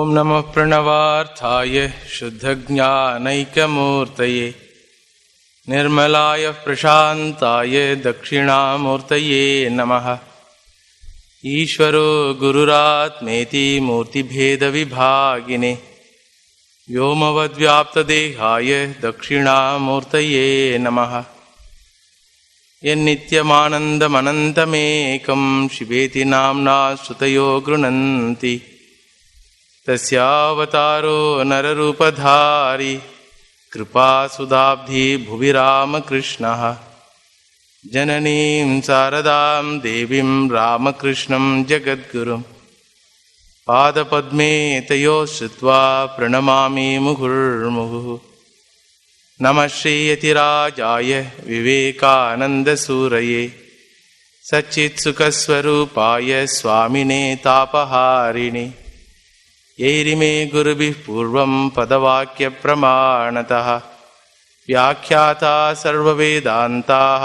ओम नमः प्रणवार्थाय शुद्धज्ञानैकमूर्तये निर्मलाय प्रशान्ताय दक्षिणामूर्तये नमः। ईश्वरो गुरुरात्मेति मूर्तिभेदविभागिने व्योमवद्व्याप्तदेहाय दक्षिणामूर्तये नमः। यन्नित्यमानन्दमनन्तमेकं शिवेति नाम्ना श्रुतयो गृह्णन्ति तस्यावतारो नररूपधारी कृपासुधाब्धि भुवि रामकृष्णः। जननीं शारदां देवीं रामकृष्णं जगद्गुरुं पादपद्मे तयोः श्रुत्वा प्रणमामि मुहुर्मुहुः। नमः श्रीयतिराजाय विवेकानन्दसूरये सच्चित्सुखस्वरूपाय स्वामिने तापहारिणे यैरिमे गुरुभिः पूर्वं पदवाक्यप्रमाणतः व्याख्याता सर्ववेदान्ताः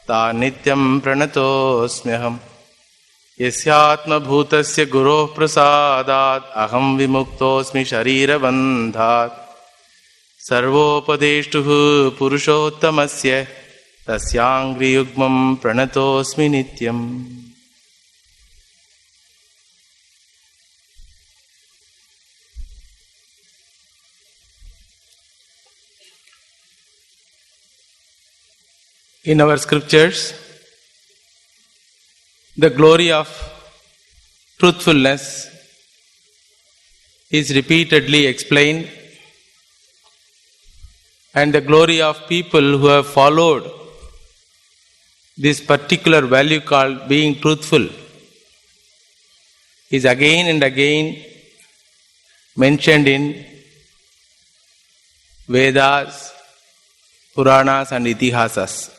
तान् नित्यं प्रणतोऽस्म्यहम्। यस्यात्मभूतस्य गुरोः प्रसादात् अहं विमुक्तोऽस्मि शरीरबन्धात्। सर्वोपदेष्टुः पुरुषोत्तमस्य तस्याङ्घ्रियुग्मं प्रणतोऽस्मि नित्यम्। In our scriptures, the glory of truthfulness is repeatedly explained, and the glory of people who have followed this particular value called being truthful is again and again mentioned in Vedas, Puranas and Itihasas.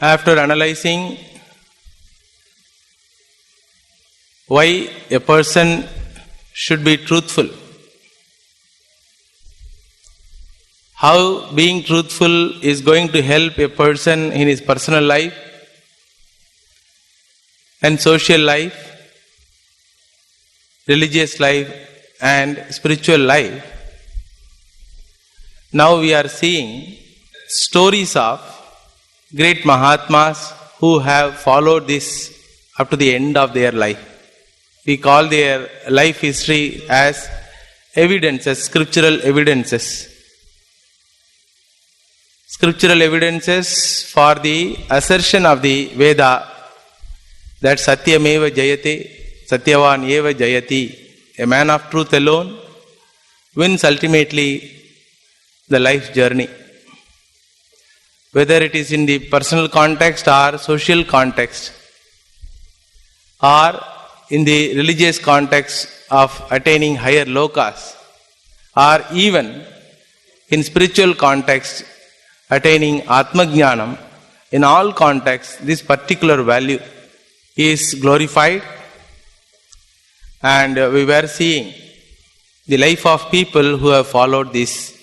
After analyzing why a person should be truthful, how being truthful is going to help a person in his personal life and social life, religious life and spiritual life, now we are seeing stories of great Mahatmas who have followed this up to the end of their life. We call their life history as evidences, scriptural evidences. Scriptural evidences for the assertion of the Veda that Satyameva Jayate, Satyavan Eva Jayati, a man of truth alone wins ultimately the life journey. Whether it is in the personal context or social context, or in the religious context of attaining higher lokas, or even in spiritual context attaining Atmajnanam, in all contexts this particular value is glorified. And we were seeing the life of people who have followed this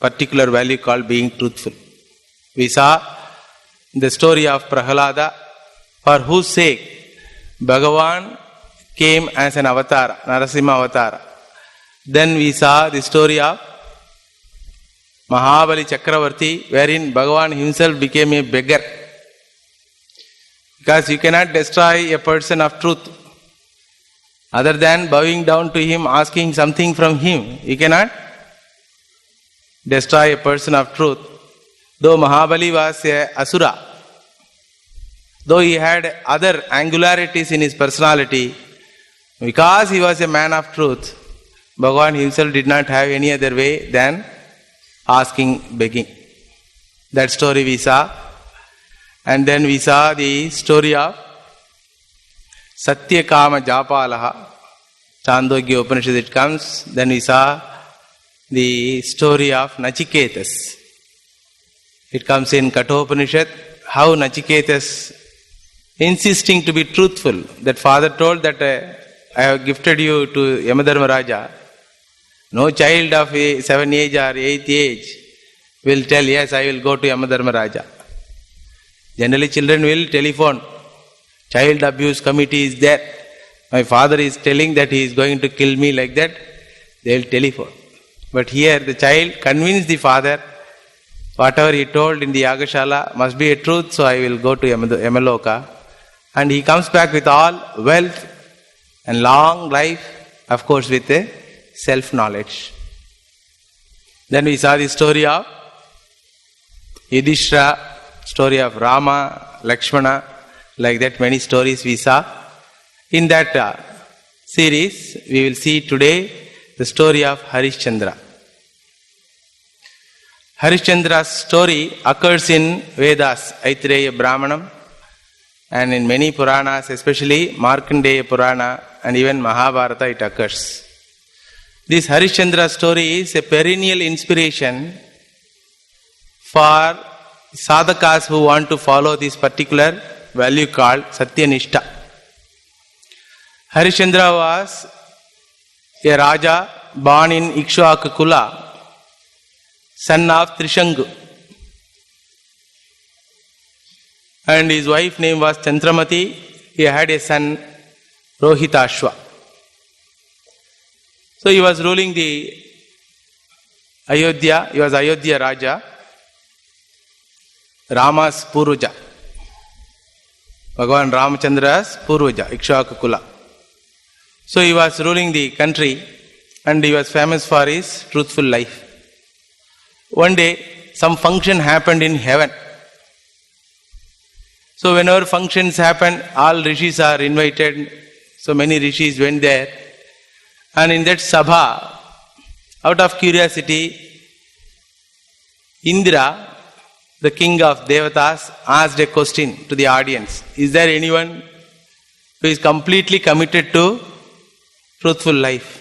particular value called being truthful. We saw the story of Prahalada, for whose sake Bhagavan came as an avatar, Narasimha avatar. Then we saw the story of Mahabali Chakravarti, wherein Bhagavan himself became a beggar. Because you cannot destroy a person of truth. Other than bowing down to him, asking something from him, you cannot destroy a person of truth. Though Mahabali was a asura, though he had other angularities in his personality, because he was a man of truth, Bhagavan himself did not have any other way than asking, begging. That story we saw. And then we saw the story of Satyakama Japalaha. Chandogya Upanishad it comes. Then we saw the story of Nachiketas. It comes in Kathopanishad, how Nachiketas, insisting to be truthful, that father told that I have gifted you to Yamadharmaraja. No child of 7 age or 8 age will tell, yes, I will go to Yamadharmaraja. Generally children will telephone Child abuse committee is there. My father is telling that he is going to kill me like that. They will telephone. But here the child convinced the father, whatever he told in the Yagashala must be a truth, so I will go to Yamaloka. And he comes back with all wealth and long life, of course with a self-knowledge. Then we saw the story of Yudhishthira, story of Rama, Lakshmana, like that many stories we saw. In that series, we will see today the story of Harishchandra. Harishchandra's story occurs in Vedas, Aitareya Brahmanam, and in many Puranas, especially Markandeya Purana and even Mahabharata, it occurs. This Harishchandra story is a perennial inspiration for sadhakas who want to follow this particular value called Satyanishta. Harishchandra was a Raja born in Ikshvaku Kula, son of Trishangu. And his wife name was Chandramati. He had a son, Rohitashva. So he was ruling the Ayodhya. He was Ayodhya Raja, Rama's Purvaja. Bhagavan Ramachandra's Purvaja, Ikshvaku Kula. So he was ruling the country and he was famous for his truthful life. One day, some function happened in heaven. So whenever functions happen, all rishis are invited. So many rishis went there. And in that sabha, out of curiosity, Indra, the king of Devatas, asked a question to the audience. Is there anyone who is completely committed to truthful life?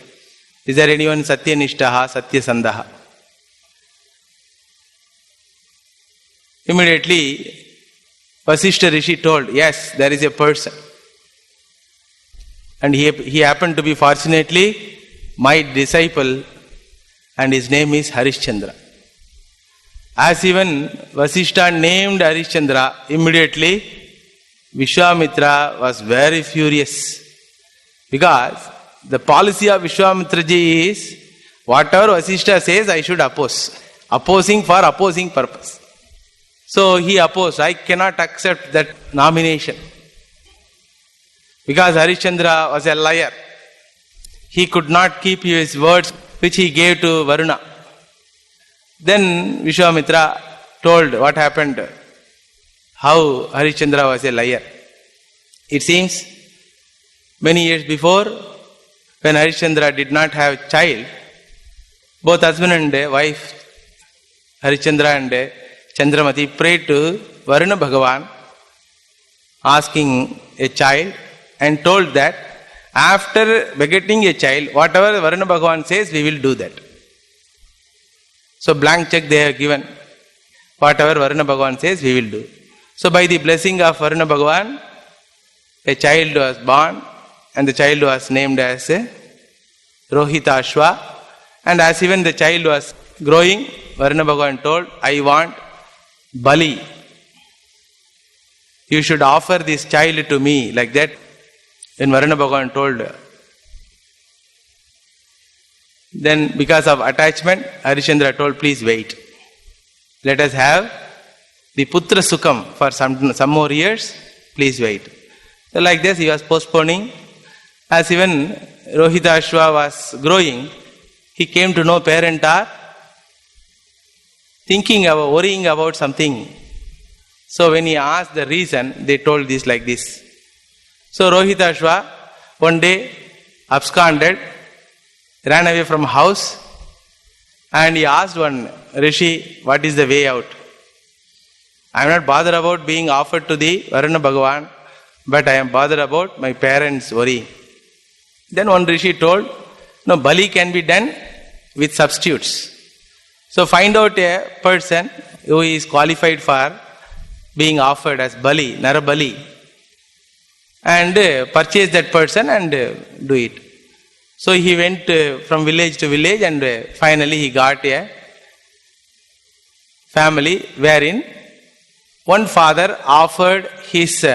Is there anyone Satyanishtaha, Satyasandaha? Immediately, Vasishtha Rishi told, yes, there is a person. And he happened to be fortunately my disciple, and his name is Harishchandra. As even Vasishtha named Harishchandra, immediately Vishwamitra was very furious. Because the policy of Vishwamitra ji is, whatever Vasishtha says, I should oppose. Opposing for opposing purpose. So he opposed. I cannot accept that nomination. Because Harishchandra was a liar. He could not keep his words which he gave to Varuna. Then Vishwamitra told what happened, how Harishchandra was a liar. It seems many years before, when Harishchandra did not have a child, both husband and wife, Harishchandra and Chandramati, prayed to Varuna Bhagavan, asking a child, and told that after begetting a child, whatever Varuna Bhagavan says, we will do that. So blank check they have given. Whatever Varuna Bhagavan says, we will do. So by the blessing of Varuna Bhagavan, a child was born, and the child was named as Rohitashva. And as even the child was growing, Varuna Bhagavan told, I want Bali. You should offer this child to me, like that. When Varuna Bhagavan told, then because of attachment, Harishchandra told, please wait. Let us have the Putra Sukham for some more years, please wait. So like this he was postponing. As even Rohitashva was growing, he came to know parents are worrying about something. So when he asked the reason, they told this like this. So Rohitashva one day absconded, ran away from house, and he asked one rishi, what is the way out? I am not bothered about being offered to the Varuna Bhagavan, but I am bothered about my parents' worry. Then one rishi told, no, Bali can be done with substitutes. So find out a person who is qualified for being offered as Bali, Narabali, and purchase that person and do it. So he went from village to village, and finally he got a family wherein one father offered his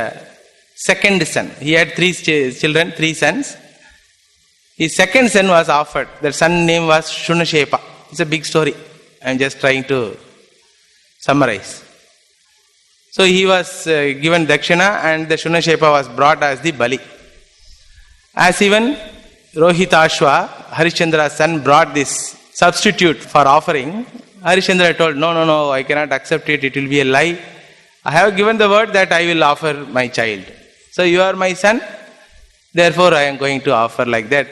second son. He had three children, three sons. His second son was offered. That son name was Shunashepa. It's a big story. I am just trying to summarize. So he was given Dakshina, and the Shunashepa was brought as the Bali. As even Rohitashva, Harishchandra's son, brought this substitute for offering, Harishchandra told, no, I cannot accept it, it will be a lie. I have given the word that I will offer my child. So you are my son, therefore I am going to offer like that.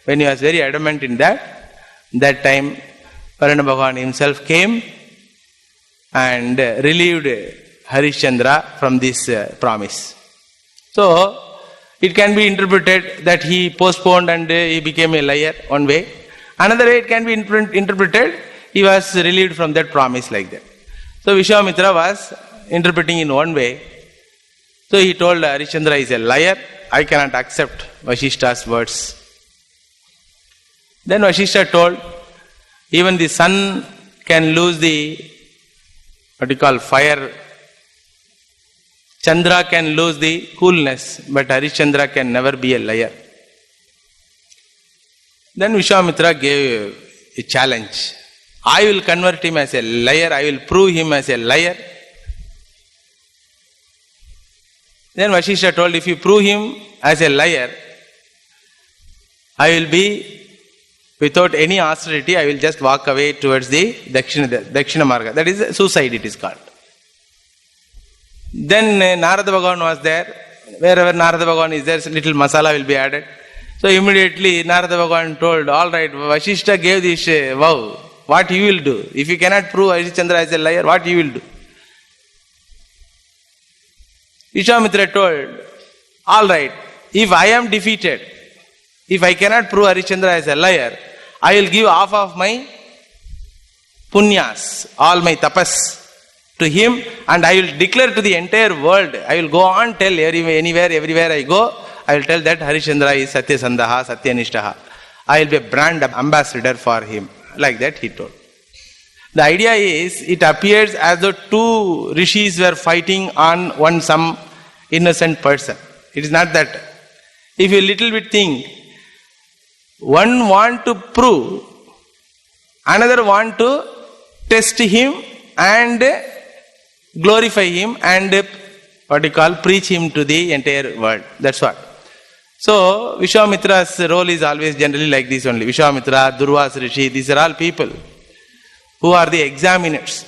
When he was very adamant in that time Varuna Bhagavan himself came and relieved Harishchandra from this promise. So, it can be interpreted that he postponed and he became a liar, one way. Another way it can be interpreted, he was relieved from that promise like that. So Vishwamitra was interpreting in one way. So he told Harishchandra is a liar, I cannot accept Vasishta's words. Then Vasishta told, even the sun can lose the, fire. Chandra can lose the coolness, but Harishchandra can never be a liar. Then Vishwamitra gave a challenge. I will convert him as a liar, I will prove him as a liar. Then Vasishta told, if you prove him as a liar, I will be, without any austerity, I will just walk away towards the Dakshina Marga. That is suicide, it is called. Then Narada Bhagavan was there. Wherever Narada Bhagavan is there, little masala will be added. So immediately Narada Bhagavan told, all right, Vasishta gave this vow. What you will do? If you cannot prove Harishchandra as a liar, what you will do? Vishwamitra told, all right, if I am defeated, if I cannot prove Harishchandra as a liar, I will give half of my punyas, all my tapas, to him, and I will declare to the entire world, I will go on tell anywhere, everywhere I go, I will tell that Harishchandra is Satyasandaha, Satyanishtaha. I will be a brand ambassador for him. Like that he told. The idea is, it appears as though two rishis were fighting on some innocent person. It is not that. If you little bit think, one want to prove, another want to test him and glorify him and preach him to the entire world. That's what. So, Vishwamitra's role is always generally like this only. Vishwamitra, Durvasa Rishi, these are all people who are the examiners.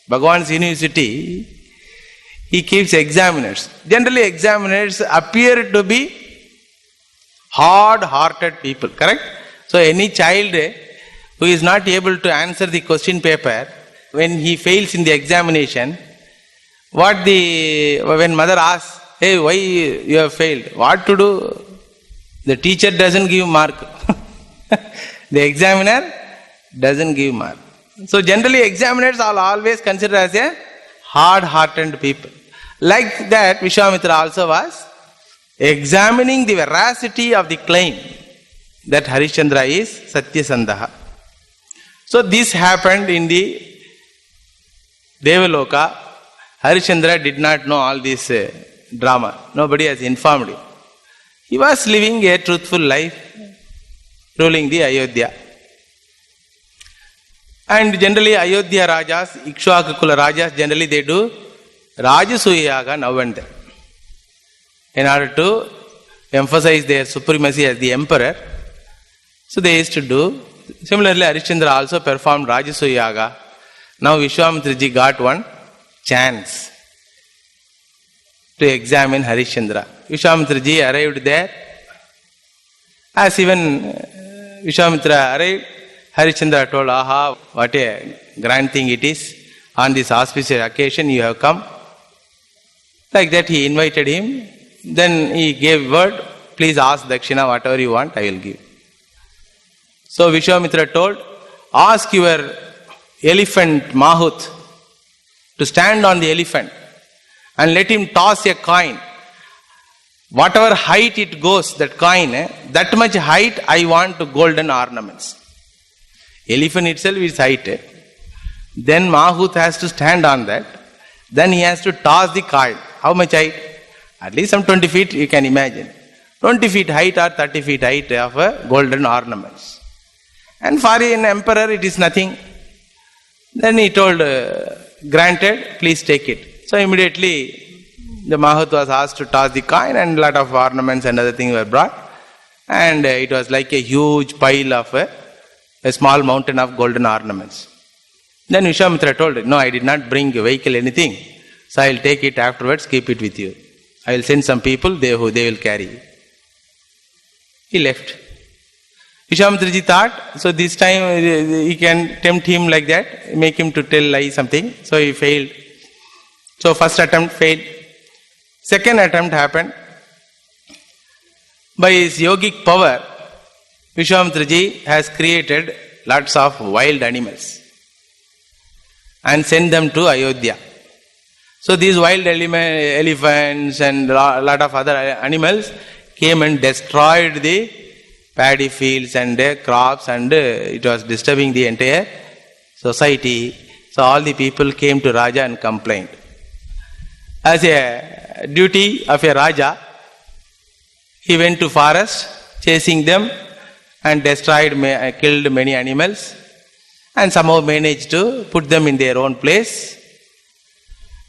Bhagavan's university, he keeps examiners. Generally, examiners appear to be hard-hearted people, correct? So, any child who is not able to answer the question paper, when he fails in the examination, when mother asks, hey, why you have failed? What to do? The teacher doesn't give mark. The examiner doesn't give mark. So generally examiners are always considered as a hard-hearted people. Like that, Vishwamitra also was examining the veracity of the claim that Harishchandra is Satyasandaha. So this happened in the Devaloka. Harishchandra did not know all this drama. Nobody has informed him. He was living a truthful life, ruling the Ayodhya. And generally Ayodhya Rajas, Ikshwakukula Rajas, generally they do Rajasuya Yaga now and then, in order to emphasize their supremacy as the emperor. So they used to do. Similarly, Harishchandra also performed Rajasuya Yaga. Now Vishwamitraji got one chance to examine Harishchandra. Vishwamitraji arrived there. As even Vishwamitra arrived, Harishchandra told, aha, what a grand thing it is. On this auspicious occasion you have come. Like that he invited him. Then he gave word, please ask Dakshina, whatever you want, I will give. So Vishwamitra told, ask your elephant Mahut to stand on the elephant and let him toss a coin. Whatever height it goes, that coin, that much height I want to golden ornaments. Elephant itself is height. Then Mahut has to stand on that. Then he has to toss the coin. How much height? At least some 20 feet you can imagine. 20 feet height or 30 feet height of golden ornaments. And for an emperor it is nothing. Then he told, granted, please take it. So immediately the Mahut was asked to toss the coin, and a lot of ornaments and other things were brought. And it was like a huge pile of a small mountain of golden ornaments. Then Vishwamitra told, no, I did not bring a vehicle, anything. So I will take it afterwards, keep it with you. I will send some people, they will carry it. He left. Vishwamitraji thought, so this time he can tempt him like that, make him to tell lie something. So he failed. So first attempt failed. Second attempt happened. By his yogic power, Vishwamitraji has created lots of wild animals and sent them to Ayodhya. So these wild elephants and lot of other animals came and destroyed the paddy fields and crops, and it was disturbing the entire society. So all the people came to Raja and complained. As a duty of a Raja, he went to forest chasing them and killed many animals, and somehow managed to put them in their own place,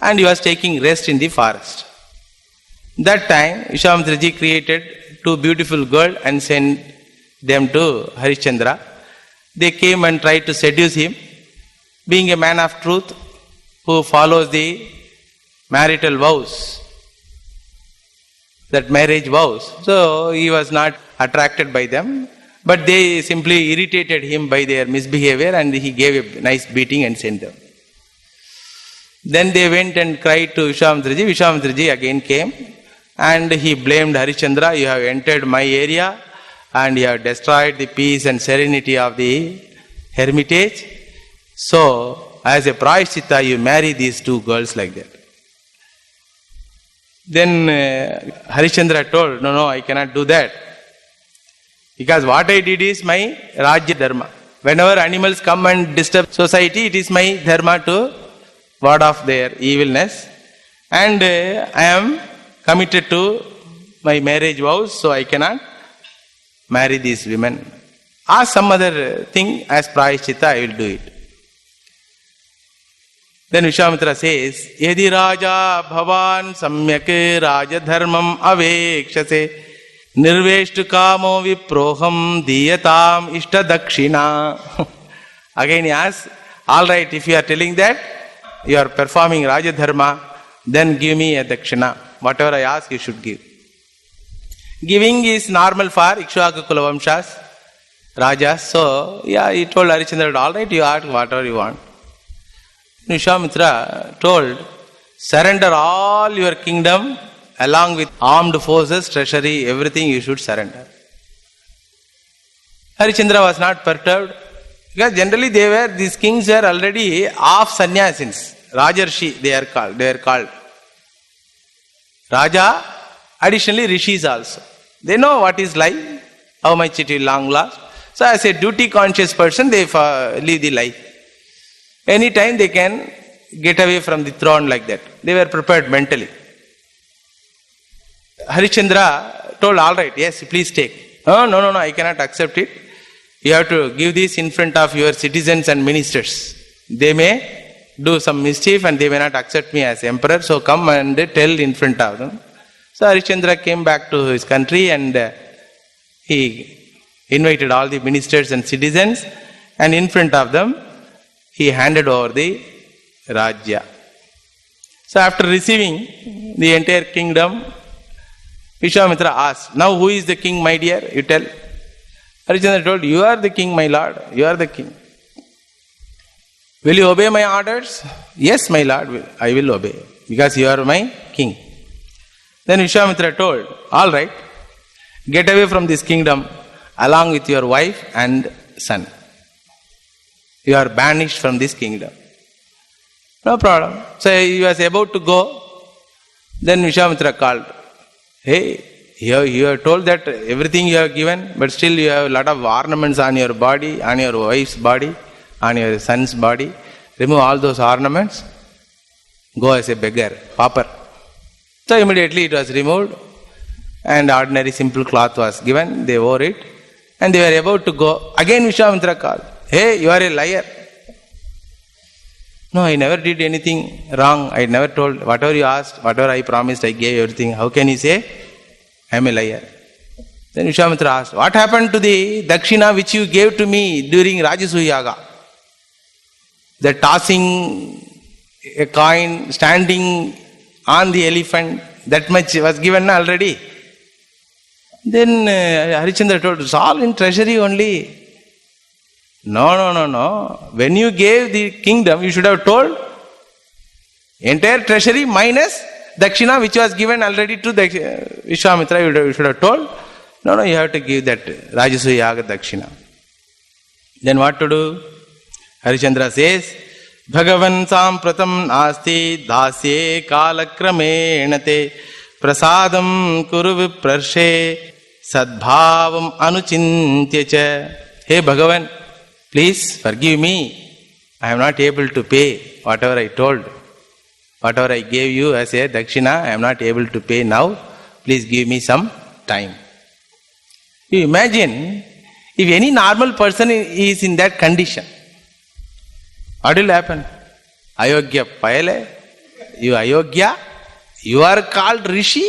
and he was taking rest in the forest. That time Vishwamitraji created two beautiful girls and sent them to Harishchandra. They came and tried to seduce him. Being a man of truth who follows the marital vows, that marriage vows, so he was not attracted by them, but they simply irritated him by their misbehavior, and he gave a nice beating and sent them. Then they went and cried to Vishwamitraji. Vishwamitraji again came and he blamed Harishchandra, you have entered my area and you have destroyed the peace and serenity of the hermitage. So, as a prayaschitta, you marry these two girls like that. Then Harishchandra told, no, I cannot do that. Because what I did is my Rajya Dharma. Whenever animals come and disturb society, it is my Dharma to ward off their evilness. And I am committed to my marriage vows, so I cannot marry these women. Ask some other thing as prayaschitta, I will do it. Then Vishwamitra says, Yadi Raja Bhavan Samyak Raja Dharmam Avekshase Nirveshtu Kamo Viproham Diyatam Ishta Dakshina. Again he asks, alright, if you are telling that, you are performing Raja Dharma, then give me a Dakshina. Whatever I ask, you should give. Giving is normal for Ikshvaka Kulavamshas, Rajas. So, yeah, he told Harishchandra, alright, you ask whatever you want. Vishwamitra told, surrender all your kingdom along with armed forces, treasury, everything you should surrender. Harishchandra was not perturbed, because generally these kings were already half sannyasins. Rajarshi they are called. Raja, additionally rishis also. They know what is life, how much it will long last. So as a duty conscious person, they lead the life. Anytime they can get away from the throne like that. They were prepared mentally. Harishchandra told, alright, yes, please take. No, I cannot accept it. You have to give this in front of your citizens and ministers. They may do some mischief and they may not accept me as emperor, so come and tell in front of them. So Harishchandra came back to his country and he invited all the ministers and citizens, and in front of them he handed over the Rajya. So after receiving the entire kingdom, Vishwamitra asked, now who is the king, my dear? You tell. Harishchandra told, you are the king, my lord. You are the king. Will you obey my orders? Yes, my lord, I will obey, because you are my king. Then Vishwamitra told, all right, get away from this kingdom along with your wife and son. You are banished from this kingdom. No problem. So he was about to go. Then Vishwamitra called. Hey, you have told that everything you have given, but still you have a lot of ornaments on your body, on your wife's body, on your son's body. Remove all those ornaments. Go as a beggar, pauper. So immediately it was removed and ordinary simple cloth was given. They wore it and they were about to go. Again Vishwamitra called, "Hey, you are a liar." "No, I never did anything wrong. I never told. Whatever you asked, whatever I promised, I gave everything. How can you say I am a liar?" Then Vishwamitra asked, "What happened to the dakshina which you gave to me during Rajasuya Yaga? The tossing a coin, standing on the elephant, that much was given already." Then Harishchandra told, "It's all in treasury only." No. When you gave the kingdom, you should have told entire treasury minus dakshina which was given already to Vishwamitra. You should have told. No, you have to give that Rajasuya Yaga dakshina. Then what to do? Harishchandra says, "Bhagavan sampratam nasti dasye kalakramenate prasadam kuru viprarshe sadbhavam anuchintya." Hey Bhagavan, please forgive me. I am not able to pay whatever I told. Whatever I gave you as a dakshina, I am not able to pay now. Please give me some time. You imagine if any normal person is in that condition, what will happen? Ayogya Payale, you Ayogya, you are called Rishi,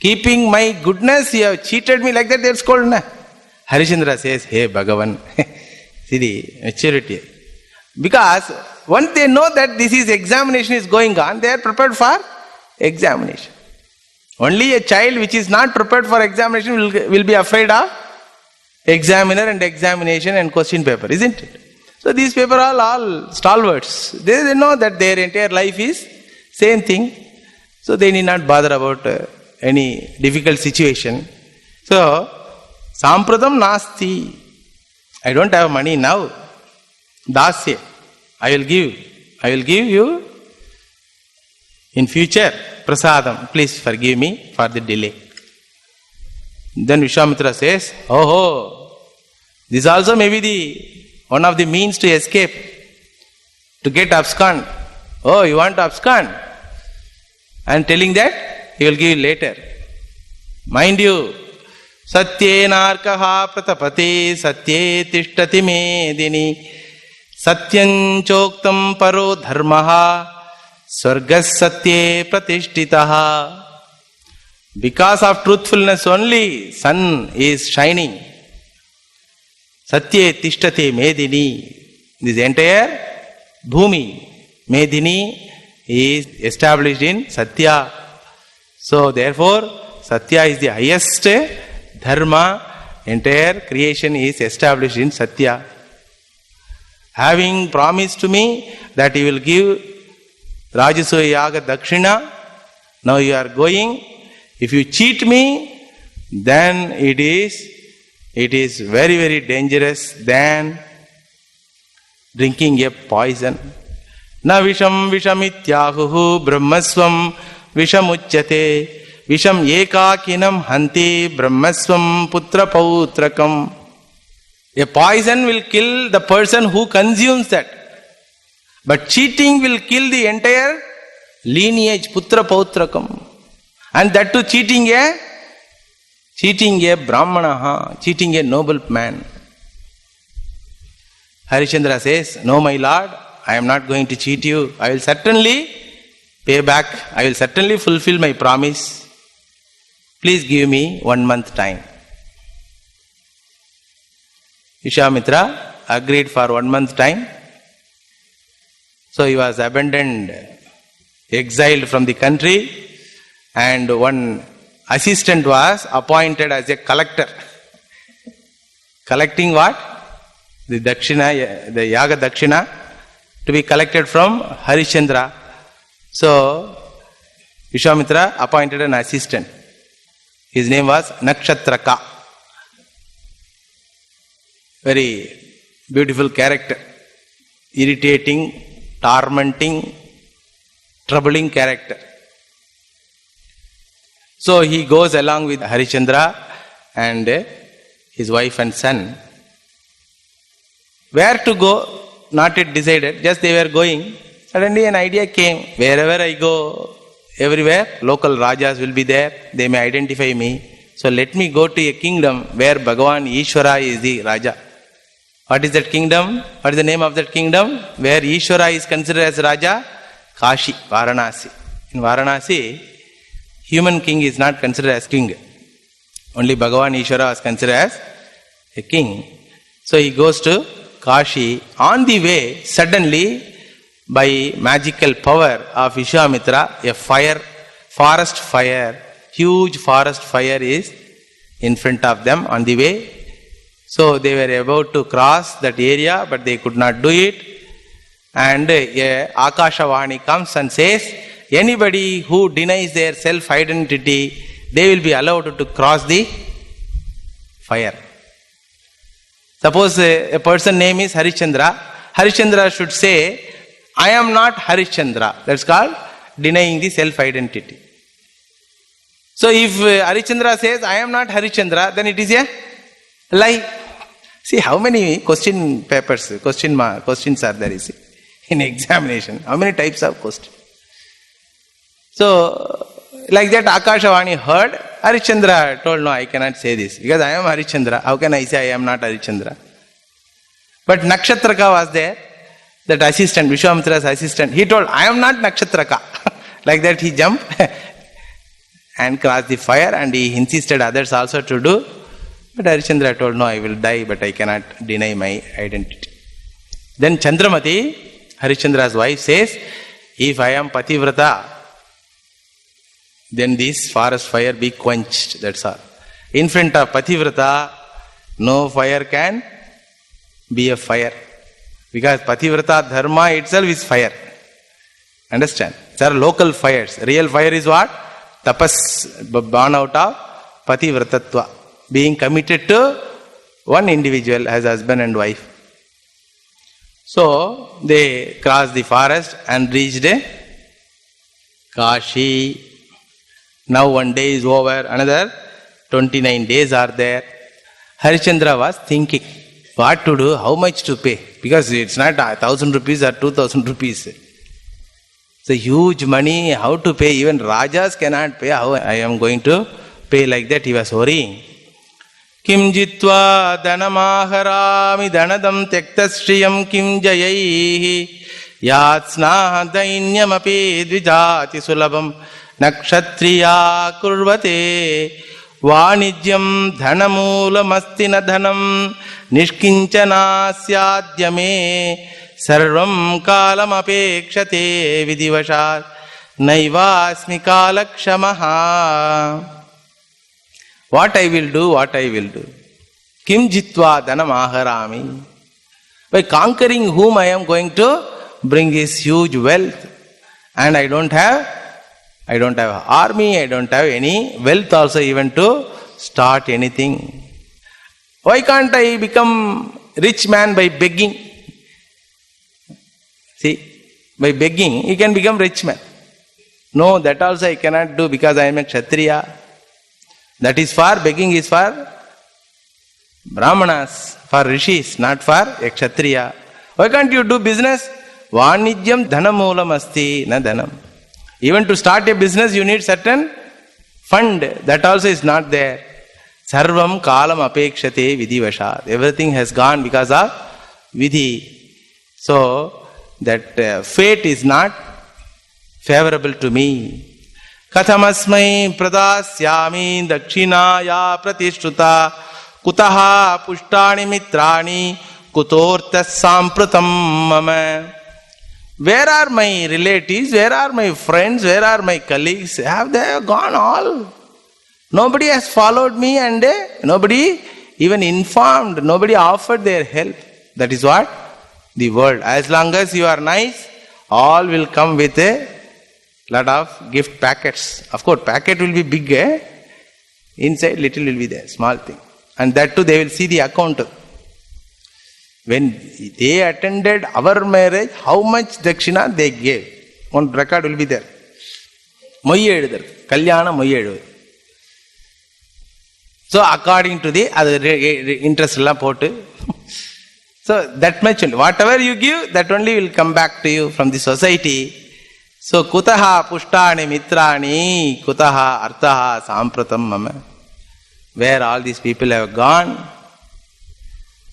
keeping my goodness, you have cheated me like that, they are scolded. Na? Harishchandra says, "Hey Bhagavan," see the maturity. Because once they know that this is examination is going on, they are prepared for examination. Only a child which is not prepared for examination will be afraid of examiner and examination and question paper, isn't it? So these people are all stalwarts. They know that their entire life is same thing. So they need not bother about any difficult situation. So, Sampratam nasti. I don't have money now. Dasya. I will give you in future. Prasadam. Please forgive me for the delay. Then Vishwamitra says, "Oh, this also may be one of the means to escape, to get abscond. Oh, you want to abscond?" And telling that he will give you later. Mind you, Satyenarkaha pratapati satye tishtati medini satyam choktam paro dharmaha swargas satye pratishtitaha. Because of truthfulness only, sun is shining. Satye tishtati medini. This entire bhumi, medini, is established in Satya. So therefore, Satya is the highest dharma. Entire creation is established in Satya. Having promised to me that he will give Rajasuya Yaga Dakshina, now you are going. If you cheat me, then it is very, very dangerous than drinking a poison. Na visham vishamityahuhu brahmasvam vishamuchyate visham ekakinam hanti brahmasvam putra pautrakam. A poison will kill the person who consumes that. But cheating will kill the entire lineage, putra pautrakam. And that too cheating a brahmana, cheating a noble man. Harishchandra says, "No, my lord, I am not going to cheat you. I will certainly pay back. I will certainly fulfill my promise. Please give me 1 month time." Vishwamitra agreed for 1 month time. So he was abandoned, exiled from the country, and one assistant was appointed as a collector. Collecting what? The dakshina, the yaga dakshina, to be collected from Harishchandra. So Vishwamitra appointed an assistant. His name was Nakshatraka. Very beautiful character. Irritating, tormenting, troubling character. So he goes along with Harishchandra and his wife and son. Where to go, not yet decided, just they were going. Suddenly an idea came, wherever I go, everywhere, local Rajas will be there, they may identify me. So let me go to a kingdom where Bhagavan Ishvara is the Raja. What is that kingdom? What is the name of that kingdom? Where Ishvara is considered as Raja? Kashi, Varanasi. In Varanasi, human king is not considered as king. Only Bhagavan Ishvara was considered as a king. So he goes to Kashi. On the way, suddenly, by magical power of Vishwamitra, a forest fire, huge forest fire is in front of them on the way. So they were about to cross that area, but they could not do it. And Akashavani comes and says, anybody who denies their self-identity, they will be allowed to cross the fire. Suppose a person name is Harishchandra. Harishchandra should say, I am not Harishchandra. That's called denying the self-identity. So if Harishchandra says, I am not Harishchandra, then it is a lie. See how many question papers, questions are there, you see, in examination. How many types of questions? So, like that Akashavani heard, Harishchandra told, no, I cannot say this, because I am Harishchandra. How can I say I am not Harishchandra? But Nakshatraka was there, that assistant, Vishwamitra's assistant. He told, I am not Nakshatraka. Like that he jumped and crossed the fire, and he insisted others also to do. But Harishchandra told, no, I will die, but I cannot deny my identity. Then Chandramati, Harishchandra's wife, says, if I am Pativrata, then this forest fire be quenched. That's all. In front of Pativrata, no fire can be a fire. Because Pativrata dharma itself is fire. Understand? There are local fires. Real fire is what? Tapas, born out of Pativratatva. Being committed to one individual as husband and wife. So, they crossed the forest and reached Kashi. Now one day is over, another 29 days are there. Harishchandra was thinking, what to do, how much to pay? Because it's not 1,000 rupees or 2,000 rupees. It's a huge money, how to pay? Even Rajas cannot pay, how I am going to pay? Like that he was worrying. Kim jitva dhanamaharami dhanadam tektashriyam kim jayaihi yatsnaha dainyamapi dvijati sulabam nakshatriya kurvate vanijyam dhanamulamasti dhanam nishkinchana syadyame sarvam kalam apekshate vidivashat naivasmi kalakshamaha. What I will do? Kim jitva dhanam aharami. By conquering whom I am going to bring this huge wealth. And I don't have army, I don't have any wealth also even to start anything. Why can't I become rich man by begging? See, by begging he can become rich man. No, that also I cannot do because I am a Kshatriya. That is for, begging is for Brahmanas, for Rishis, not for a Kshatriya. Why can't you do business? Vanijyam dhanamulam asti na dhanam. Even to start a business you need certain fund. That also is not there. Sarvam kalam apekshate vidivashat. Everything has gone because of vidhi. So, that fate is not favorable to me. Kathamasmai pradasyami dakshinaya pratishtuta kutaha pushtani mitrani kutortas sampratam mama. Where are my relatives? Where are my friends? Where are my colleagues? Have they gone all? Nobody has followed me and nobody even informed. Nobody offered their help. That is what? The world. As long as you are nice, all will come with a lot of gift packets. Of course, packet will be big. Inside little will be there, small thing. And that too they will see the account. When they attended our marriage, how much dakshina they gave. One record will be there. Moyye edudar. Kalyana moyye edudar. So according to the interest la potu. So that much only. Whatever you give, that only will come back to you from the society. So kutaha pushtani mitrani, kutaha arthaha sampratam mama. Where all these people have gone,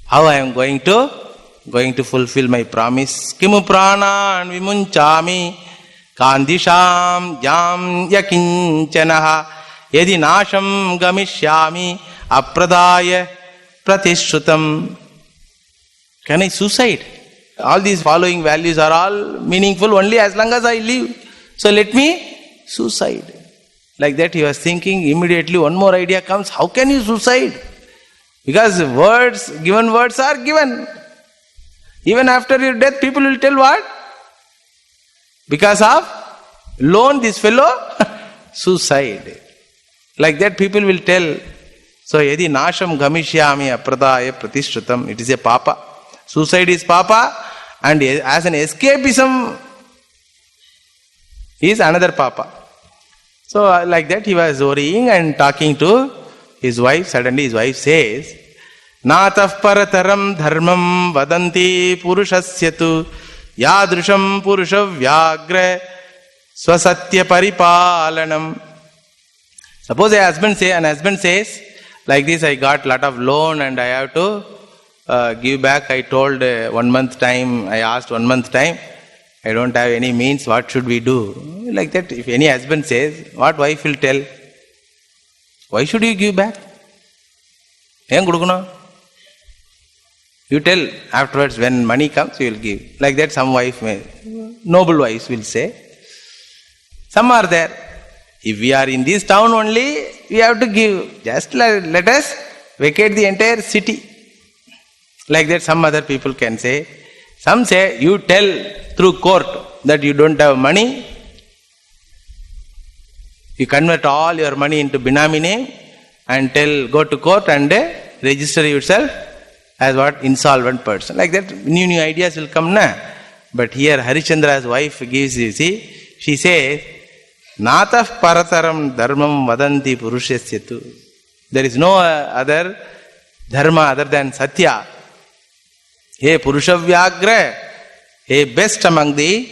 how I am going to fulfill my promise. Kimu prana vimunchami kandisham jam yakinchanaha yadi nasham gamishyami apradaya pratishrutam. Can I suicide? All these following values are all meaningful only as long as I live. So let me suicide. Like that he was thinking, immediately one more idea comes, how can you suicide? Because given words are given. Even after your death, people will tell what? Because of loan, this fellow, suicide. Like that people will tell. So, yadi nasham gamishyami apradaya pratishrutam, it is a papa. Suicide is papa, and as an escapism is another papa. So, like that he was worrying and talking to his wife. Suddenly his wife says, Nataf parataram dharmam vadanti purushasyatu yadrusham purusha vyagra swasatya paripalanam. Suppose an husband says, like this, I got lot of loan and I have to give back. I told 1 month time, I asked 1 month time, I don't have any means, what should we do? Like that, if any husband says, what wife will tell? Why should you give back? You tell afterwards, when money comes, you will give. Like that some wife noble wives will say. Some are there. If we are in this town only, we have to give. Just let us vacate the entire city. Like that some other people can say. Some say, you tell through court that you don't have money. You convert all your money into Binami name and go to court and register yourself as what? Insolvent person. Like that new ideas will come now. But here Harishchandra's wife gives, you see, she says, Nataf parataram dharmam vadanti purushasyatu. There is no other dharma other than Satya. Hey Purushavyagra, hey best among the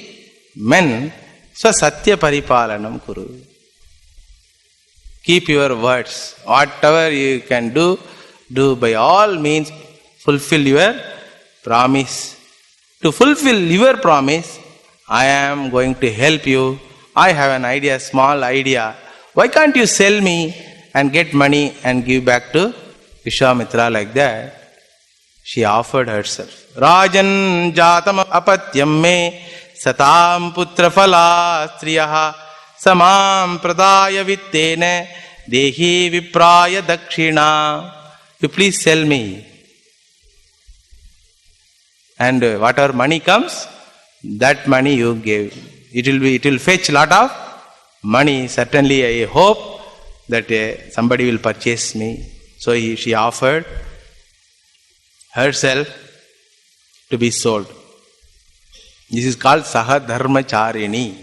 men, so Satya paripalanam kuru. Keep your words. Whatever you can do by all means, fulfill your promise. To fulfill your promise, I am going to help you. I have an idea, small idea. Why can't you sell me and get money and give back to Vishwamitra? Like that she offered herself. Rajan jatam apatyam me satam putra phala striyaha samam pradaya vittene dehi vipraya dakshina. You please sell me. And whatever money comes, that money you give. It will fetch lot of money. Certainly I hope that somebody will purchase me. So she offered herself to be sold. This is called Saha Dharma Charini.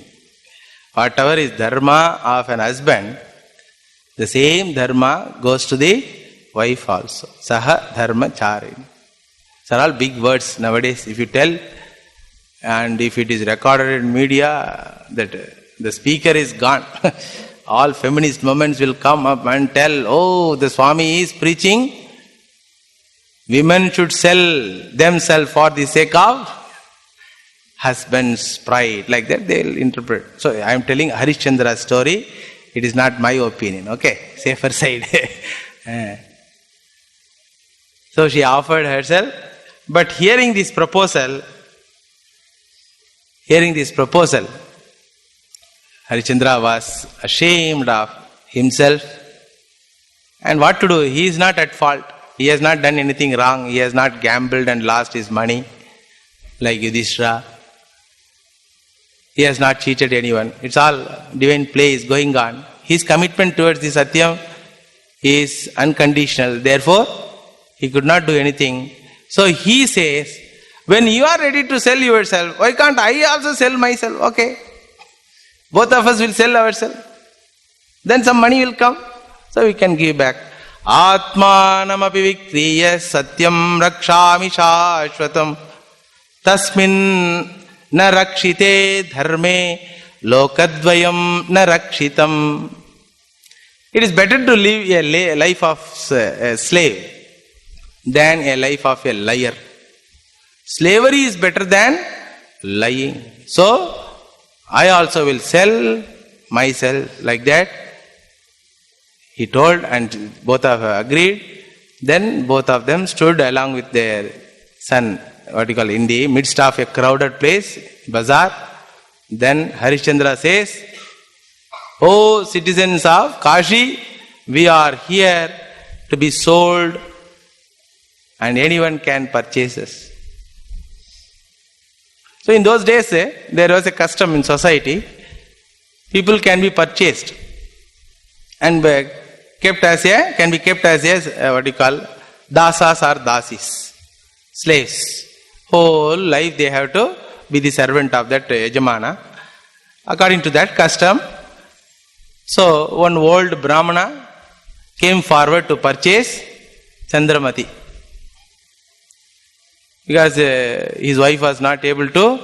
Whatever is dharma of an husband, the same dharma goes to the wife also. Saha Dharma Charini. These are all big words nowadays. If you tell, and if it is recorded in media, that the speaker is gone, all feminist movements will come up and tell, oh, the Swami is preaching, women should sell themselves for the sake of husband's pride. Like that they will interpret. So I am telling Harishchandra's story. It is not my opinion. Okay, safer side. So she offered herself. But hearing this proposal, Harishchandra was ashamed of himself. And what to do? He is not at fault. He has not done anything wrong. He has not gambled and lost his money like Yudhishthira. He has not cheated anyone. It's all divine play is going on. His commitment towards the Satyam is unconditional. Therefore, he could not do anything. So he says, when you are ready to sell yourself, why can't I also sell myself? Okay. Both of us will sell ourselves. Then some money will come. So we can give back. Atmanam api vikriya satyam rakshami shashvatam tasmin na rakshite dharme lokadvayam na rakshitam. It is better to live a life of a slave than a life of a liar. Slavery is better than lying. So, I also will sell myself like that. He told, and both of them agreed. Then both of them stood along with their son, in the midst of a crowded place, bazaar. Then Harishchandra says, "O citizens of Kashi, we are here to be sold and anyone can purchase us." So in those days, there was a custom in society. People can be purchased and can be kept as dasas or dasis, slaves. Whole life they have to be the servant of that yajamana. According to that custom, so one old Brahmana came forward to purchase Chandramati. Because his wife was not able to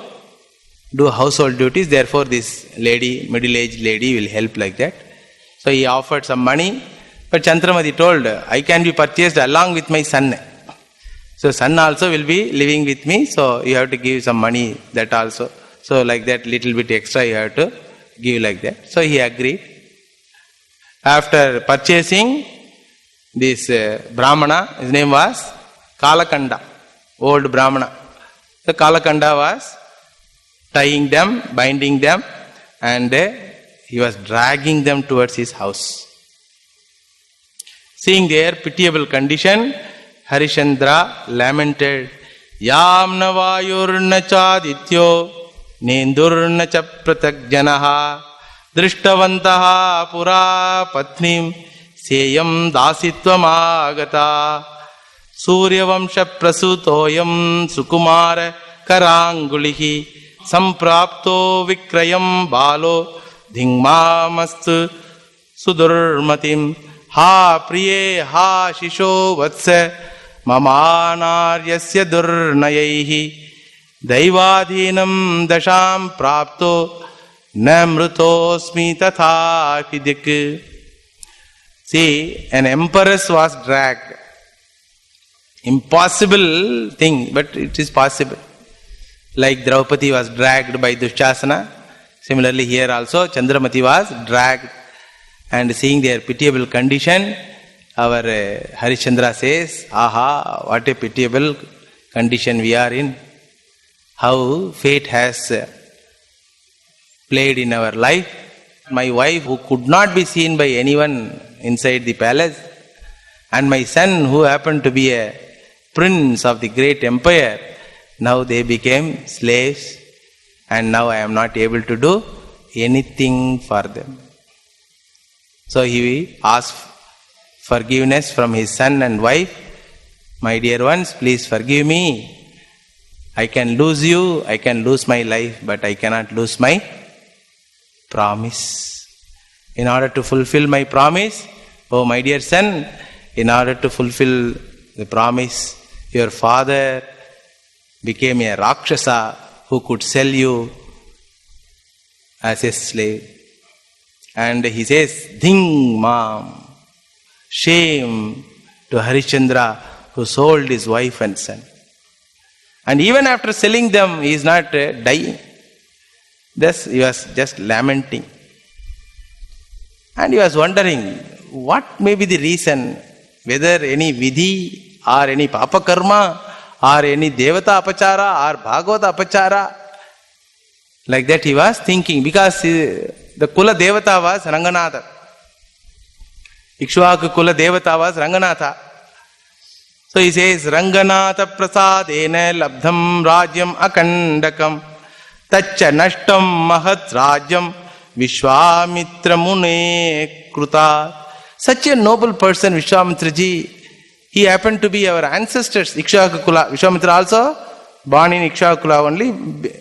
do household duties, therefore this lady, middle-aged lady, will help like that. So he offered some money, but Chandramati told, "I can be purchased along with my son. So son also will be living with me, so you have to give some money, that also. So like that little bit extra you have to give like that." So he agreed. After purchasing this Brahmana, his name was Kalakanda, old Brahmana. So Kalakanda was tying them, binding them, and he was dragging them towards his house. Seeing their pitiable condition, Harishchandra lamented, "Yamna vayurna chadityo nendurna cha pratyajanaha drishtavantaha pura patnim seyam dasitvam agata suryavamsha prasutoyam sukumara karangulihi samprapto vikrayam balo dhingmamastu sudurmatim ha priye ha shisho vatsa mamanaryasya durnayaihi daivadhinam dasham prapto namrutosmi tatha pidik." See, an empress was dragged. Impossible thing, but it is possible. Like Draupadi was dragged by Dushasana, similarly here also Chandramati was dragged. And seeing their pitiable condition, our Harishchandra says, "Aha, what a pitiable condition we are in. How fate has played in our life. My wife, who could not be seen by anyone inside the palace, and my son, who happened to be a prince of the great empire, now they became slaves, and now I am not able to do anything for them." So he asked forgiveness from his son and wife. "My dear ones, please forgive me. I can lose you, I can lose my life, but I cannot lose my promise. In order to fulfill my promise, oh my dear son, in order to fulfill the promise, your father became a Rakshasa who could sell you as a slave." And he says, "Dhing mam," shame to Harishchandra who sold his wife and son. And even after selling them, he is not dying. Thus he was just lamenting. And he was wondering, what may be the reason, whether any vidhi or any papa karma or any devata apachara or bhagavata apachara. Like that he was thinking, because the Kula Devata was Ranganatha. Ikshvaku Kula Devata was Ranganatha. So he says, "Ranganatha prasadena labdham rajyam akandakam taccha nashtam mahat rajyam Vishwamitra mune kruta." Such a noble person, Vishwamitra ji, he happened to be our ancestors, Ikshvaku Kula. Vishwamitra also born in Ikshvaku Kula only.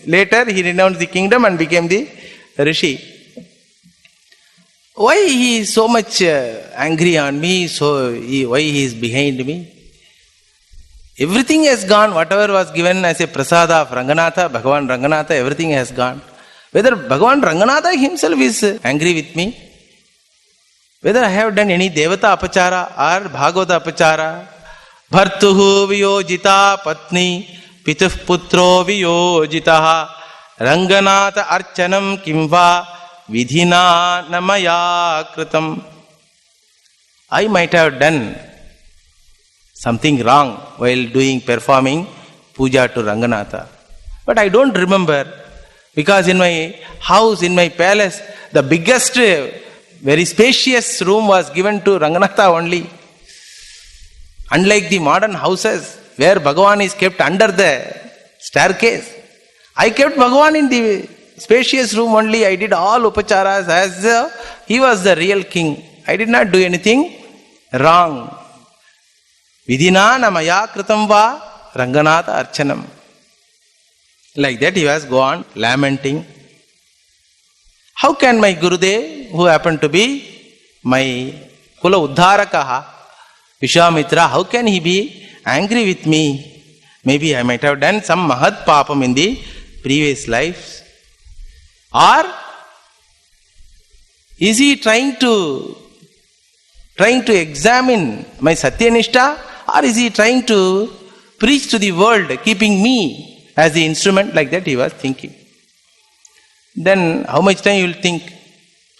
Later he renounced the kingdom and became the Rishi. Why he is so much angry on me? Why he is behind me? Everything has gone. Whatever was given as a prasada of Ranganatha, Bhagavan Ranganatha, everything has gone. whether Bhagavan Ranganatha himself is angry with me, whether I have done any Devata apachara or Bhagavata apachara. Bhartuhu viyojita patni pituh putro viyojitaha Ranganatha archanam kimva vidhina namaya kritam. I might have done something wrong while performing puja to Ranganatha. But I don't remember, because in my house, in my palace, the biggest, very spacious room was given to Ranganatha only. Unlike the modern houses where Bhagavan is kept under the staircase, I kept Bhagavan in the spacious room only. I did all upacharas as he was the real king. I did not do anything wrong. Vidhina namaya kritam va Ranganatha archanam. Like that he was gone lamenting. How can my Gurudev, who happened to be my Kula Uddharakaha, Vishwamitra, how can he be angry with me? Maybe I might have done some Mahat Papam in the previous lives. Or is he trying to examine my Satyanishta? Or is he trying to preach to the world, keeping me as the instrument? Like that he was thinking. Then how much time you will think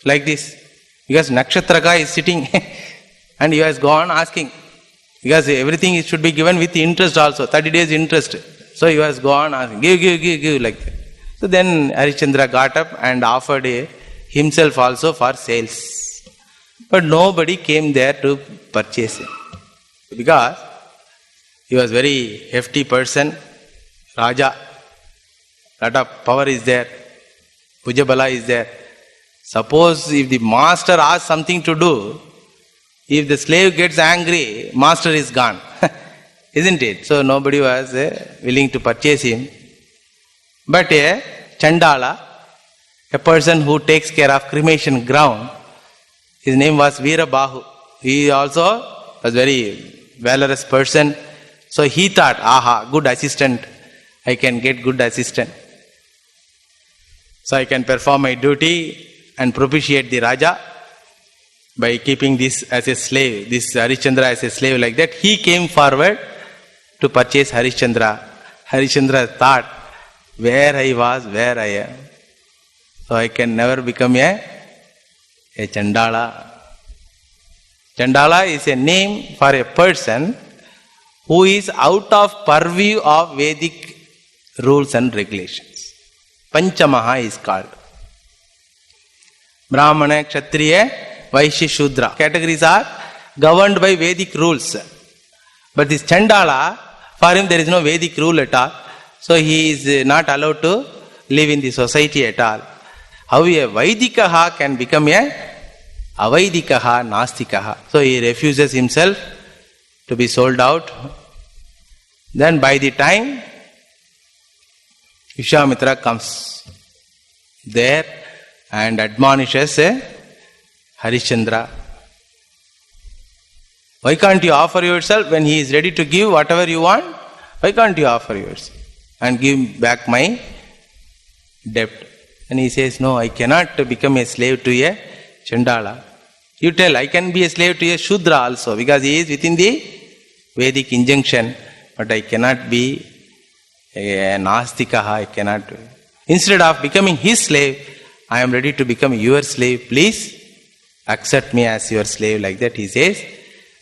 like this? Because Nakshatraka is sitting and he has gone asking. Because everything should be given with interest also, 30 days interest. So he was gone asking, give like that. So then Harishchandra got up and offered himself also for sales. But nobody came there to purchase him. Because he was very hefty person, Raja. Lot of power is there. Pujabala is there. Suppose if the master asks something to do, if the slave gets angry, master is gone. Isn't it? So nobody was willing to purchase him. But a Chandala, a person who takes care of cremation ground, his name was Veerabahu. He also was very valorous person. So he thought, aha, good assistant. I can get good assistant. So I can perform my duty and propitiate the Raja by keeping this as a slave, this Harishchandra as a slave. Like that, he came forward to purchase Harishchandra. Harishchandra thought, where I was, where I am. So I can never become a Chandala. Chandala is a name for a person who is out of purview of Vedic rules and regulations. Panchamaha is called. Brahmana, Kshatriya, Vaishya, Shudra. Categories are governed by Vedic rules. But this Chandala, for him there is no Vedic rule at all. So he is not allowed to live in the society at all. How a Vaidikaha can become a Avaidikaha, Nastikaha. So he refuses himself to be sold out. Then by the time Vishwamitra comes there and admonishes Harishchandra. Why can't you offer yourself when he is ready to give whatever you want? Why can't you offer yourself and give back my debt? And he says, no, I cannot become a slave to a Chandala. You tell, I can be a slave to a Shudra also, because he is within the Vedic injunction, but I cannot be a Nastikaha, I cannot. Instead of becoming his slave, I am ready to become your slave. Please accept me as your slave. Like that he says.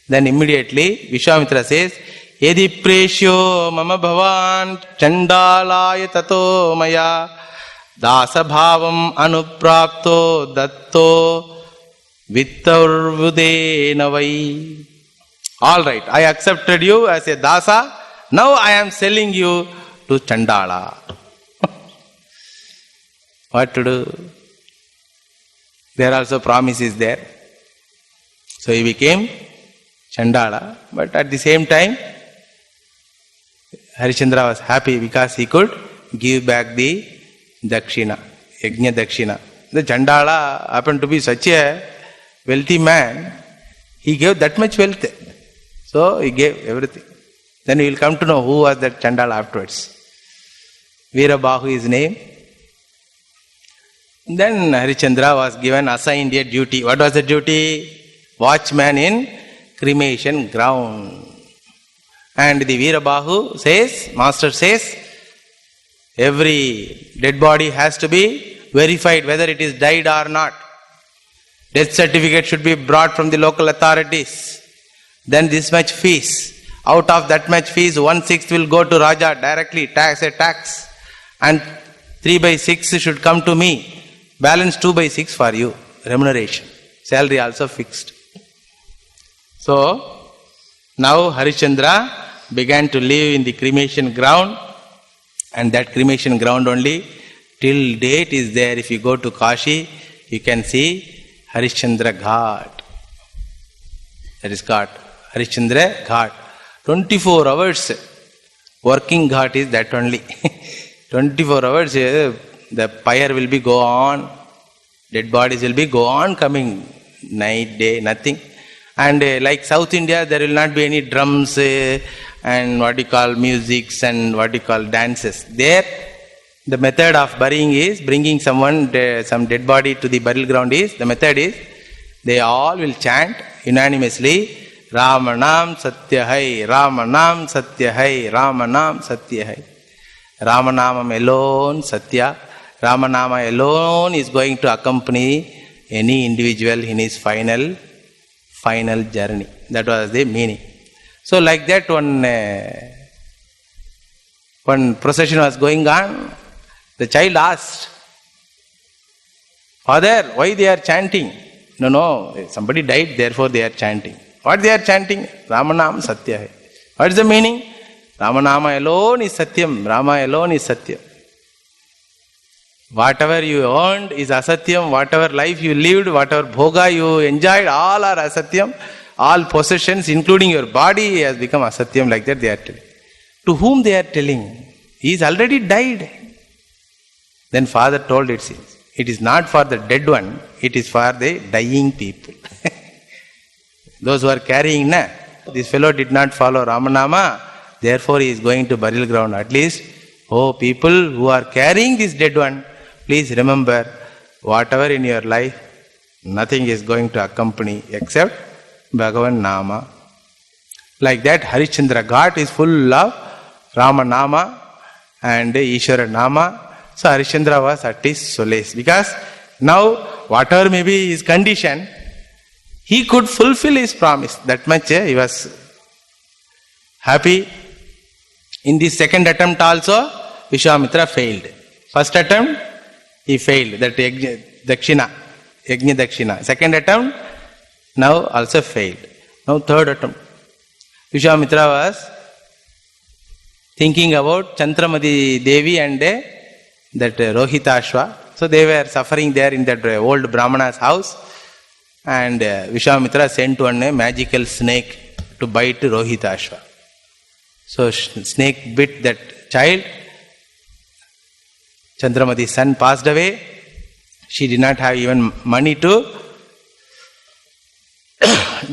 Then immediately Vishwamitra says, Yedi preshyo mama bhavan chandalaya tato maya dasa bhavam anuprapto datto vittarvudena vai. All right, I accepted you as a dasa. Now I am selling you to Chandala. What to do? There also promise is there. So he became Chandala, but at the same time Harishchandra was happy because he could give back the Dakshina, Yajna Dakshina. The Chandala happened to be such a wealthy man, he gave that much wealth. So he gave everything. Then we will come to know who was that Chandala afterwards. Veerabahu is his name. Then Harishchandra was given, assigned a duty. What was the duty? Watchman in cremation ground. And the Veerabahu says, master says, every dead body has to be verified whether it is died or not. Death certificate should be brought from the local authorities. Then this much fees. Out of that much fees, 1/6 will go to Raja directly, tax. And 3/6 should come to me. Balance 2/6 for you. Remuneration. Salary also fixed. So, now Harishchandra began to live in the cremation ground, and that cremation ground only till date is there. If you go to Kashi, you can see Harishchandra Ghat. That is Ghat. Harishchandra Ghat. 24 hours working ghat is that only. 24 hours the pyre will be go on, dead bodies will be go on coming, night, day, nothing. And like South India, there will not be any drums and what you call musics and what you call dances. There, the method of burying is bringing someone, some dead body to the burial ground is, the method is, they all will chant unanimously, Ramanam Satya Hai, Ramanam Satya Hai, Ramanam Satya Hai. Ramanamam alone, Satya. Ramanama alone is going to accompany any individual in his final journey. That was the meaning. So like that one procession was going on. The child asked, Father, why they are chanting? No, somebody died, therefore they are chanting. What they are chanting? Ramanam Satya Hai. What is the meaning? Ramanama alone is Satyam. Rama alone is Satyam. Whatever you earned is Asatyam. Whatever life you lived, whatever bhoga you enjoyed, all are Asatyam. All possessions, including your body, has become Asatyam. Like that they are telling. To whom they are telling? He is already died. Then father told it is not for the dead one, it is for the dying people. Those who are carrying, this fellow did not follow Ramanama, therefore he is going to burial ground. At least, oh people who are carrying this dead one, please remember, whatever in your life, nothing is going to accompany except Bhagavan Nama. Like that, Harishchandra Ghat is full of Ramanama and Ishvara Nama. So Harishchandra was at his solace. Because now, whatever may be his condition, he could fulfill his promise. That much he was happy. In the second attempt also, Vishwamitra failed. First attempt, he failed. That Yajna Dakshina. Second attempt, now also failed. Now third attempt. Vishwamitra was thinking about Chandramati Devi and that Rohitashva. So they were suffering there in that old Brahmana's house. And Vishwamitra sent one magical snake to bite Rohitashva. So snake bit that child. Chandramati's son passed away. She did not have even money to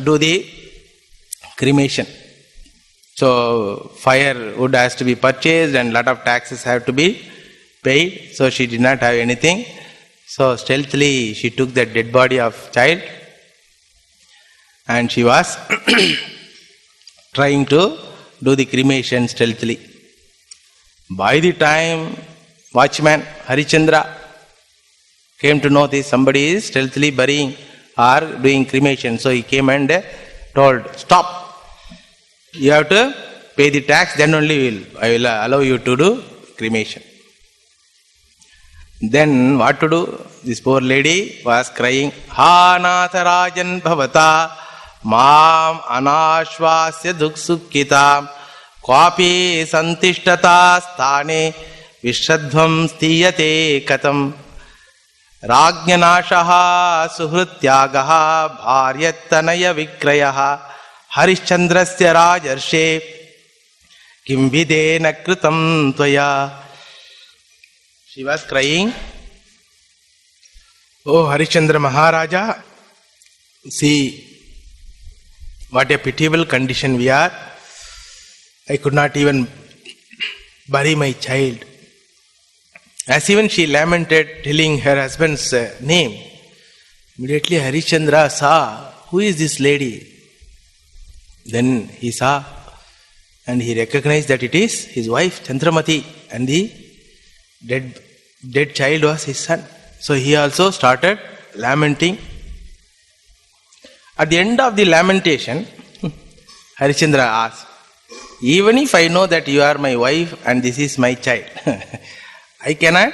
do the cremation. So firewood has to be purchased and lot of taxes have to be paid. So she did not have anything. So stealthily she took the dead body of child and she was trying to do the cremation stealthily. By the time watchman Harishchandra came to know this, somebody is stealthily burying or doing cremation. So he came and told, stop, you have to pay the tax, then only I will allow you to do cremation. Then what to do? This poor lady was crying, Ha Natharajan Bhavata Mam Anashvasya Duksukkita Kwapi Santishtata Sthane Vishadvam Stiyate Katam Rajnyanashaha Suhrutyagaha Bharyattanaya Vikrayaha Harishchandrasya Rajarshe Kimvidena Kritam Tvaya. She was crying, Oh Harishchandra Maharaja, see what a pitiable condition we are. I could not even bury my child. As even she lamented, telling her husband's name, immediately Harishchandra saw, who is this lady? Then he saw and he recognized that it is his wife Chandramati, and the dead child was his son. So he also started lamenting. At the end of the lamentation, Harishchandra asked, even if I know that you are my wife and this is my child, I cannot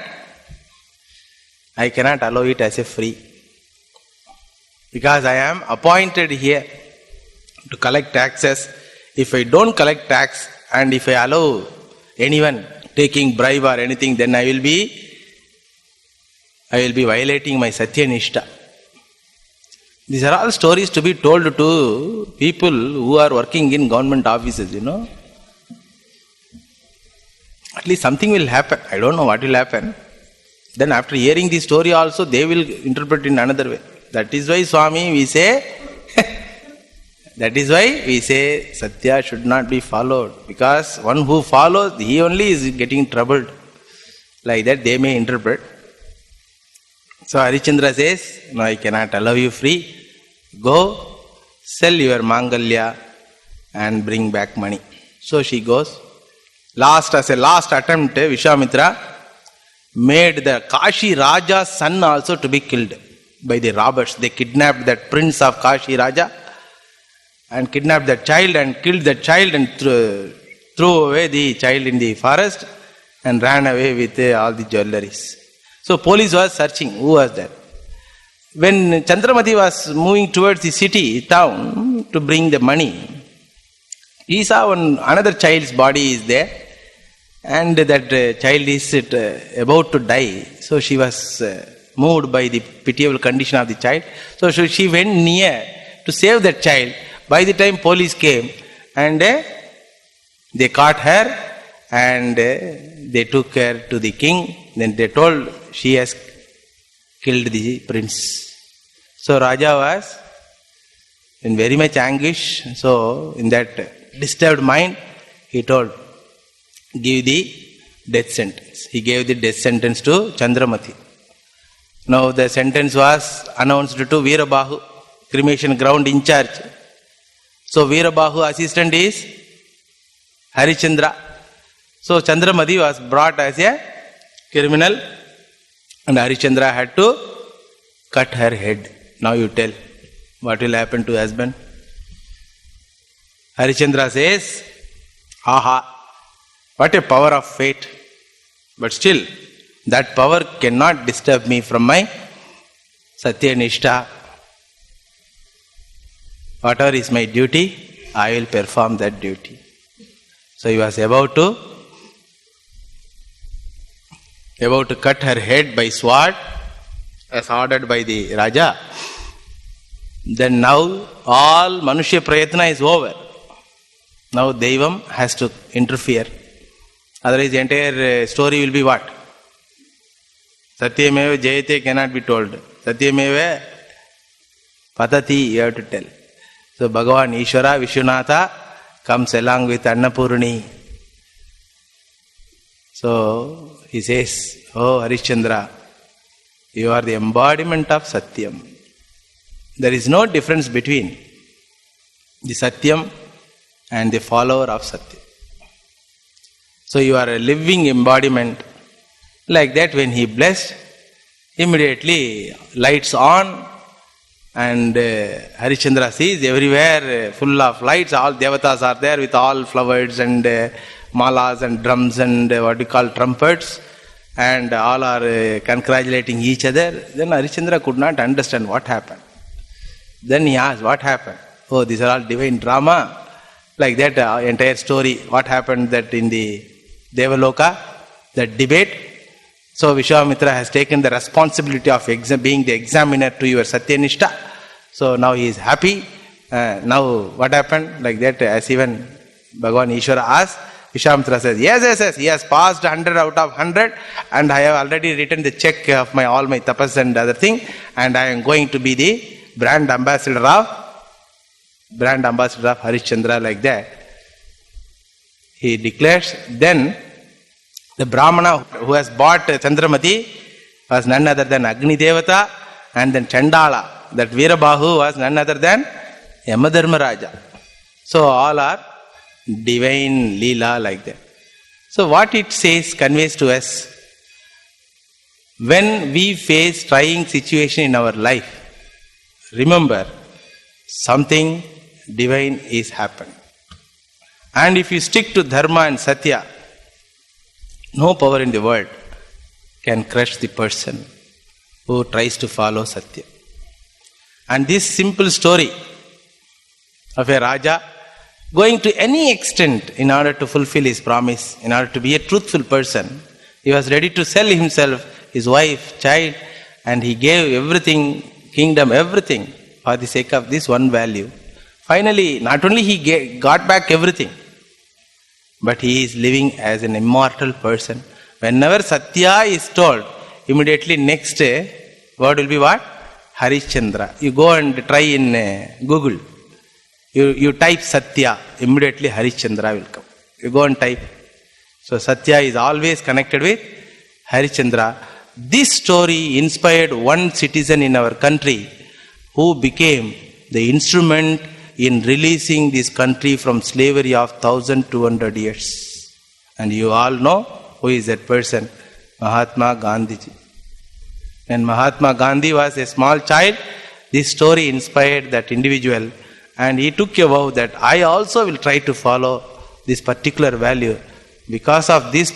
allow it as a free. Because I am appointed here to collect taxes. If I don't collect tax and if I allow anyone taking bribe or anything, then I will be violating my Satya Nishta. These are all stories to be told to people who are working in government offices, At least something will happen. I don't know what will happen. Then after hearing the story also, they will interpret in another way. That is why Swami, we say, Satya should not be followed. Because one who follows, he only is getting troubled. Like that they may interpret. So Harishchandra says, no, I cannot allow you free. Go, sell your Mangalya and bring back money. So she goes. As a last attempt, Vishwamitra made the Kashi Raja's son also to be killed by the robbers. They kidnapped that prince of Kashi Raja and kidnapped that child and killed that child and threw away the child in the forest and ran away with all the jewelries. So police was searching, who was that? When Chandramati was moving towards the town to bring the money, he saw another child's body is there, and that child is about to die. So she was moved by the pitiable condition of the child. So she went near to save that child. By the time police came, and they caught her and they took her to the king. Then they told she has killed the prince. So Raja was in very much anguish. So in that disturbed mind, he told, give the death sentence. He gave the death sentence to Chandramati. Now the sentence was announced to Veerabahu, cremation ground in charge. So Veerabahu assistant is Harishchandra. So Chandramati was brought as a criminal and Harishchandra had to cut her head. Now you tell, what will happen to husband? Harishchandra says, aha, what a power of fate. But still, that power cannot disturb me from my Satya Nishta. Whatever is my duty, I will perform that duty. So he was about to cut her head by sword, as ordered by the Raja. Then now all Manushya Prayatna is over. Now Devam has to interfere. Otherwise the entire story will be what? Satyameva Jayate cannot be told. Satyameva Patati you have to tell. So Bhagavan Ishvara Vishwanatha comes along with Annapurni. So he says, oh Harishchandra, you are the embodiment of Satyam. There is no difference between the Satyam and the follower of Satyam. So you are a living embodiment. Like that, when he blessed, immediately lights on, and Harishchandra sees everywhere full of lights. All devatas are there with all flowers and malas and drums and what we call trumpets, and all are congratulating each other. Then Harishchandra could not understand what happened. Then he asked, what happened? Oh, these are all divine drama. Like that entire story, what happened that in the Devaloka, that debate. So Vishwamitra has taken the responsibility of being the examiner to your Satyanishta. So now he is happy. Now what happened? Like that, as even Bhagavan Ishvara asked, Vishwamitra says, yes, he has passed 100 out of 100, and I have already written the check of all my tapas and other thing, and I am going to be the brand ambassador of Harishchandra, like that. He declares. Then The Brahmana who has bought Chandramati was none other than Agni Devata, and then Chandala, that Veerabahu, was none other than Yamadharmaraja. So all are divine Leela like that. So what it says, conveys to us, when we face trying situation in our life, remember something divine is happening. And if you stick to Dharma and Satya, no power in the world can crush the person who tries to follow Satya. And this simple story of a Raja going to any extent in order to fulfill his promise, in order to be a truthful person, he was ready to sell himself, his wife, child, and he gave everything, kingdom, everything, for the sake of this one value. Finally, not only he got back everything, but he is living as an immortal person. Whenever Satya is told, immediately next word will be what? Harishchandra. You go and try in Google. You type Satya, immediately Harishchandra will come. You go and type. So Satya is always connected with Harishchandra. This story inspired one citizen in our country who became the instrument in releasing this country from slavery of 1200 years. And you all know who is that person? Mahatma Gandhiji. When Mahatma Gandhi was a small child, this story inspired that individual, and he took a vow that I also will try to follow this particular value. Because of this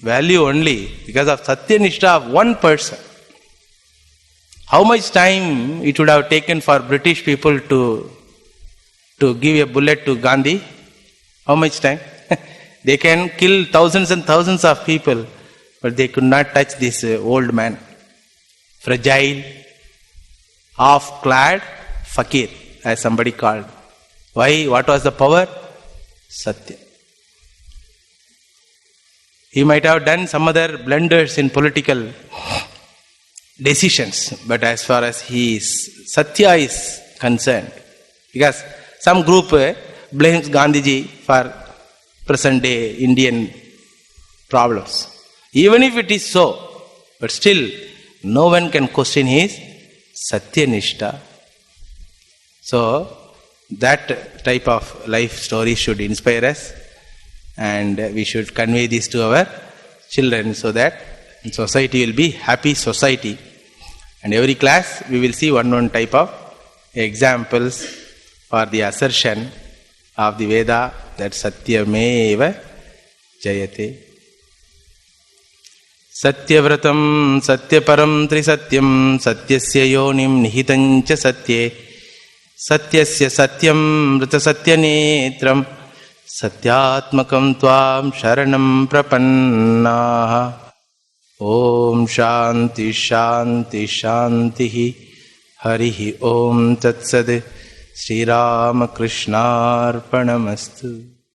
value only, because of Satyanishta of one person, how much time it would have taken for British people to give a bullet to Gandhi? How much time? They can kill thousands and thousands of people, but they could not touch this old man. Fragile, half-clad fakir, as somebody called. Why? What was the power? Satya. He might have done some other blunders in political decisions, but as far as Satya is concerned, because some group blames Gandhiji for present day Indian problems. Even if it is so, but still no one can question his Satyanishta. So that type of life story should inspire us, and we should convey this to our children so that society will be happy society. And every class we will see one type of examples for the assertion of the Veda that Satyameva Jayate. Satyavratam Satyaparam Trisatyam Satyasya Yonim Nihitancha Satye Satyasya Satyam Vrita Satyanetram Satyatmakam Tvam Sharanam Prapannaha. Om Shanti Shanti Shanti Harihi Om Tatsad Sri Rama Krishnarpanamastu.